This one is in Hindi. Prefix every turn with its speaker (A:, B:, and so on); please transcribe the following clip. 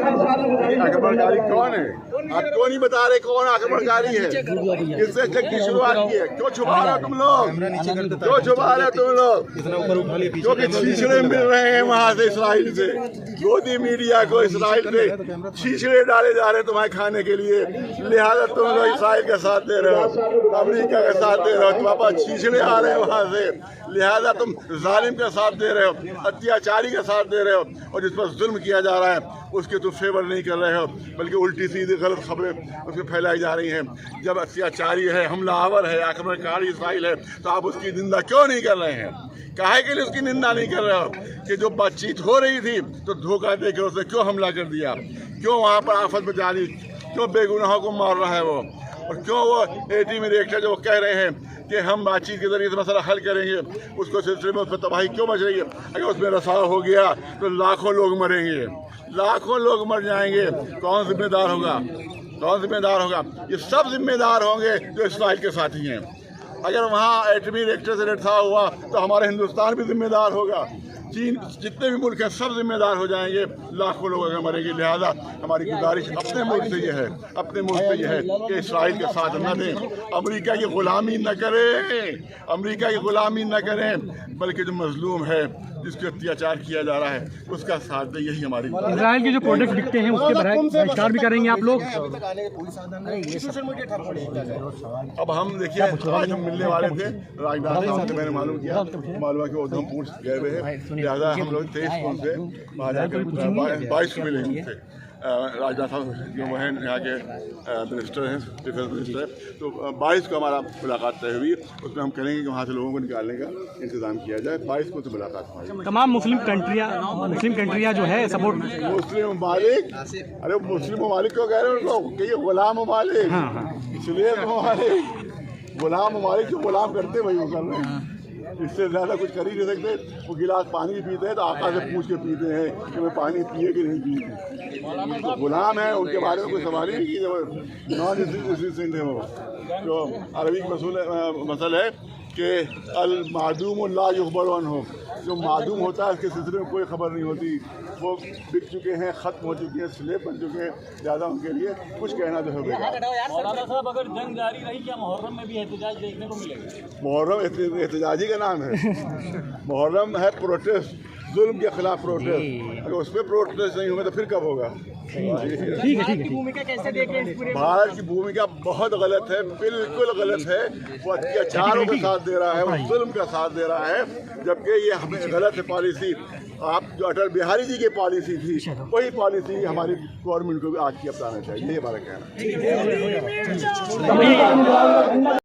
A: आक्रमणकारी कौन है? आप क्यों नहीं बता रहे कौन आक्रमणकारी है? किससे जंग की शुरुआत की है? क्यों छुपा रहे हो तुम लोग? क्यों छुपा रहे हो तुम लोग? क्योंकि छीछड़े मिल रहे हैं वहाँ से, इसराइल से। गोदी मीडिया को इसराइल से छीछड़े डाले जा रहे हैं तुम्हारे खाने के लिए, लिहाजा तुम लोग इसराइल का साथ दे रहे हो, अमेरिका का साथ दे रहे हो। तुम्हारे पास छीछड़े आ रहे हैं वहाँ से, लिहाजा तुम जालिम का साथ दे रहे हो, अत्याचारी का साथ दे रहे हो, और जिस पर जुल्म किया जा रहा है उसके तुम फेवर नहीं कर रहे हो, बल्कि उल्टी सीधी गलत खबरें उसमें फैलाई जा रही हैं। जब अत्याचारी है, हमलावर है, आक्रमणकारी इसराइल है, तो आप उसकी निंदा क्यों नहीं कर रहे हैं? काहे के लिए उसकी निंदा नहीं कर रहे हो? कि जो बातचीत हो रही थी तो धोखा देकर उसने क्यों हमला कर दिया? क्यों वहाँ पर आफत मचा दी? क्यों बेगुनाहों को मार रहा है वो? और क्यों वो एटी में रिएक्टर जो कह रहे हैं कि हम बातचीत के जरिए मसला हल करेंगे, उसको सिलसिले में उस पर तबाही क्यों मच रही है? अगर उसमें रसाव हो गया तो लाखों लोग मरेंगे, लाखों लोग मर जाएंगे। कौन जिम्मेदार होगा? कौन जिम्मेदार होगा? ये सब जिम्मेदार होंगे जो इसराइल के साथी हैं। अगर वहाँ एटमी रिएक्टर से रसाव हुआ तो हमारा हिंदुस्तान भी जिम्मेदार होगा, चीन, जितने भी मुल्क हैं सब जिम्मेदार हो जाएंगे, लाखों लोग अगर मरेंगे। लिहाजा हमारी गुजारिश अपने मुल्क से यह है, अपने मुल्क से यह है कि इसराइल के साथ न दें, अमेरिका की गुलामी न करें, अमेरिका की गुलामी न करें, बल्कि जो मजलूम है, जिसके अत्याचार किया जा रहा है, उसका साथ दें। यही हमारी
B: इसराइल के जो प्रोडक्ट बिकते हैं उसके बहिष्कार भी करेंगे आप लोग?
A: अब हम देखिए, आज हम मिलने वाले थे राजनाथ साहब से, मैंने मालूम किया कि उधमपुर गए हुए हैं, लिहाजा हम लोग 23 को उनसे वहाँ जाकर 22 को मिले उनसे। राजनाथ साहब जो वो हैं यहाँ के मिनिस्टर हैं, डिफेंस मिनिस्टर हैं, तो 22 को हमारा मुलाकात तय हुई। उसमें हम करेंगे कि वहाँ से लोगों को निकालने का इंतजाम किया जाए। 22 को तो मुलाकात हमारी।
B: तमाम मुस्लिम कंट्रियाँ जो है सपोर्ट,
A: मुस्लिम ममालिक, अरे मुस्लिम ममालिक को कह रहे हैं उनको कि ये गुलाम ममालिक, इसलिए ममालिक गुलाम ममालिक जो गुलाम करते वही वो कर रहे हैं, इससे ज़्यादा कुछ कर ही नहीं सकते। वो गिलास पानी भी पीते हैं तो आका से पूछ के पीते हैं कि मैं पानी पिए कि नहीं पिए। तो गुलाम है, उनके बारे में कोई सवाल ही नहीं की, नॉन एग्जिस्टेंट है वो। जो अरबी मसल है कि अल मादूम ला युखबर अन्हु, जो मादूम होता है उसके सिलसिले में कोई खबर नहीं होती। वो बिक चुके हैं, ख़त्म हो चुके हैं, स्लेब बन चुके हैं, ज़्यादा उनके लिए कुछ कहना जो है।
C: मौलाना साहब, अगर जंग जारी रही क्या मुहर्रम में भी एहतजाज देखने को मिलेगा?
A: मुहर्रम एहतजाजी का नाम है। मुहर्रम है प्रोटेस्ट, जुल्म के खिलाफ प्रोटेस्ट। अगर उस पर प्रोटेस्ट नहीं होगा तो फिर कब होगा?
B: ठीक है।
C: भूमिका कैसे देख रहे हैं?
A: भारत की भूमिका बहुत गलत है, बिल्कुल गलत है। वो अत्याचारों का साथ दे रहा है, वो जुल्म का साथ दे रहा है, जबकि ये हमें गलत है पॉलिसी। आप जो अटल बिहारी जी की पॉलिसी थी वही पॉलिसी हमारी गवर्नमेंट को भी आज की अपनाना चाहिए, ये हमारा कहना है।